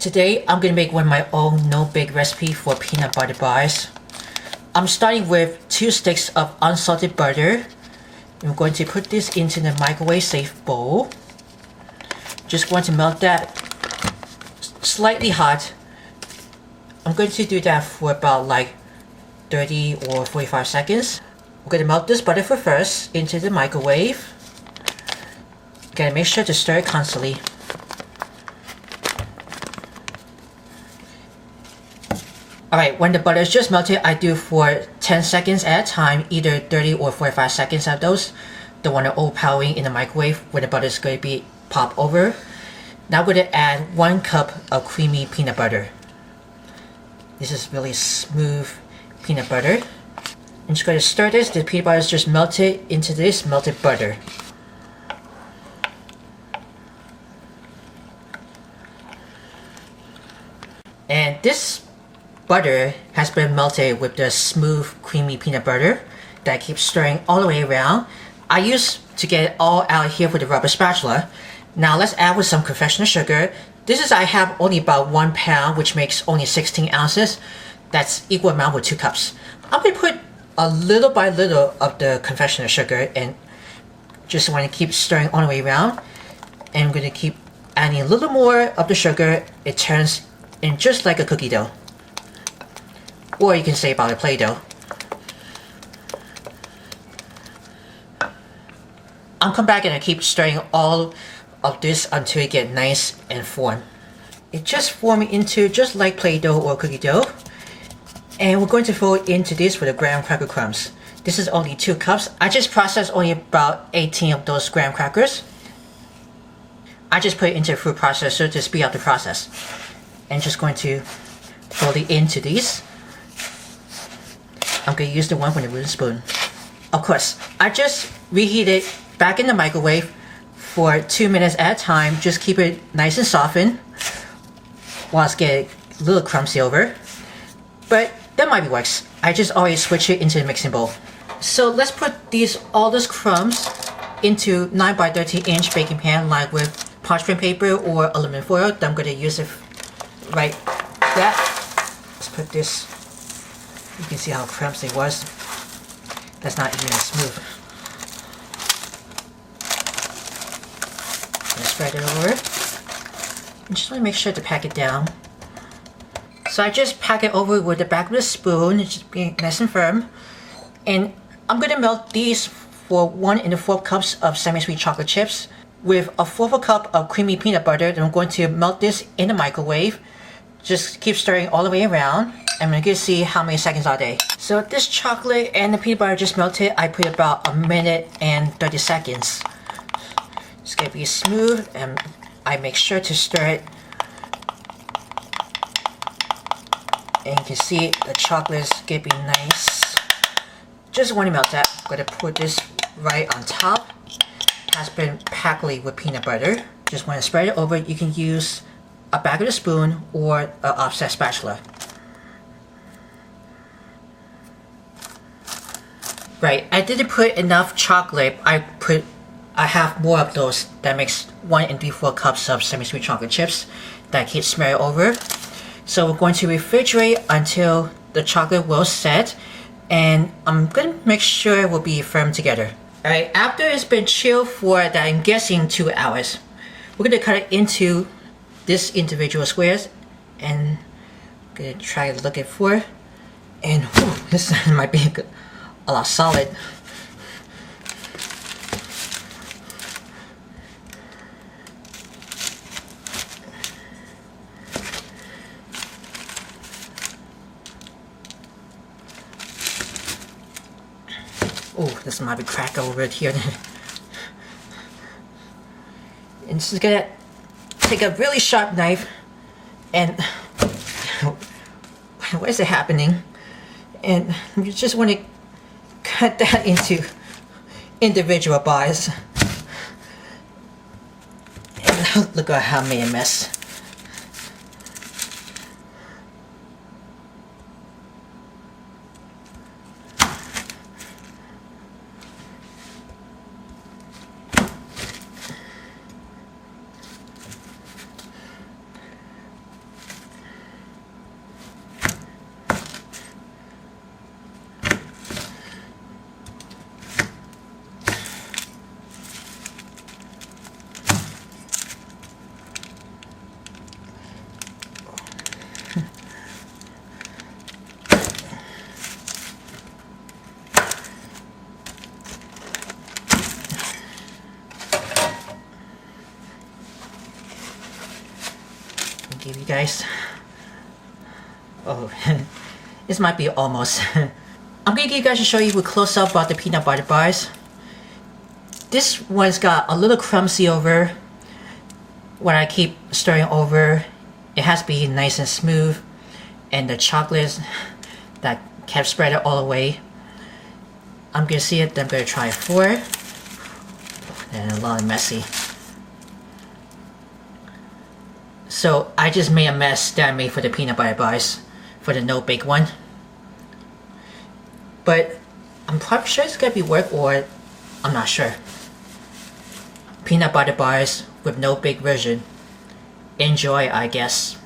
Today I'm gonna make one of my own no-bake recipe for peanut butter bars. I'm starting with 2 sticks of unsalted butter. I'm going to put this into the microwave safe bowl. Just going to melt that slightly hot. I'm going to do that for about like 30 or 45 seconds. We're going to melt this butter first into the microwave. Gotta make sure to stir it constantly. Alright, when the butter is just melted, I do for 10 seconds at a time, either 30 or 45 seconds of those. Don't want to overpowering in the microwave when the butter is going to be pop over. Now we're going to add 1 cup of creamy peanut butter. This is really smooth peanut butter. I'm just going to stir this. The peanut butter is just melted into this melted butter. And this butter has been melted with the smooth creamy peanut butter that I keep stirring all the way around. I used to get it all out here with the rubber spatula. Now let's add with some confectioner's sugar. This is, I have only about 1 pound, which makes only 16 ounces. That's equal amount with 2 cups. I'm going to put a little by little of the confectioner's sugar and just want to keep stirring all the way around. And I'm going to keep adding a little more of the sugar. It turns in just like a cookie dough. Or you can say about a Play-Doh. I'll come back and I keep stirring all of this until it gets nice and form. It just forms into just like Play-Doh or cookie dough. And we're going to throw it into this with the graham cracker crumbs. This is only 2 cups. I just processed only about 18 of those graham crackers. I just put it into a food processor to speed up the process. And just going to throw it into these. I'm going to use the one with the wooden spoon. Of course, I just reheat it back in the microwave for 2 minutes at a time. Just keep it nice and softened while it's getting a little crumbsy over. But that might be works. I just always switch it into the mixing bowl. So let's put all those crumbs into 9 by 13 inch baking pan lined with parchment paper or aluminum foil. That I'm going to use it right that. Let's put this. You can see how crumbsy it was. That's not even smooth. Let's spread it over. And just want to make sure to pack it down. So I just pack it over with the back of the spoon. It's just being nice and firm. And I'm going to melt these for 1 1/4 cups of semi-sweet chocolate chips with a 1/4 cup of creamy peanut butter. Then I'm going to melt this in the microwave. Just keep stirring all the way around. I'm going to see how many seconds are they. So this chocolate and the peanut butter just melted. I put about 1 minute and 30 seconds. It's going to be smooth and I make sure to stir it. And you can see the chocolate is going to be nice. Just want to melt that. I'm going to put this right on top. It has been packed with peanut butter. Just want to spread it over. You can use a back of the spoon or an offset spatula. Right, I didn't put enough chocolate. I have more of those. That makes 1 3/4 cups of semi-sweet chocolate chips that I keep smearing over. So we're going to refrigerate until the chocolate will set, and I'm going to make sure it will be firm together. Alright, after it's been chilled for that, I'm guessing 2 hours, we're going to cut it into this individual squares, and I'm going to try to look it for, and whew, this might be a lot solid. Oh, this might be cracked over here. And just gonna take a really sharp knife and what is it happening? And you just want to cut that into individual bars. And look at how I made a mess. give you guys. Oh, this might be almost. I'm gonna give you guys a show you a close up about the peanut butter bars. This one's got a little crumbsy over. When I keep stirring over, it has to be nice and smooth, and the chocolate that kept spreading all the way. I'm gonna see it, then I'm gonna try 4, and a lot messy. So I just made a mess that I made for the peanut butter bars for the no bake one. But I'm probably sure it's gonna be work, or I'm not sure. Peanut butter bars with no bake version. Enjoy, I guess.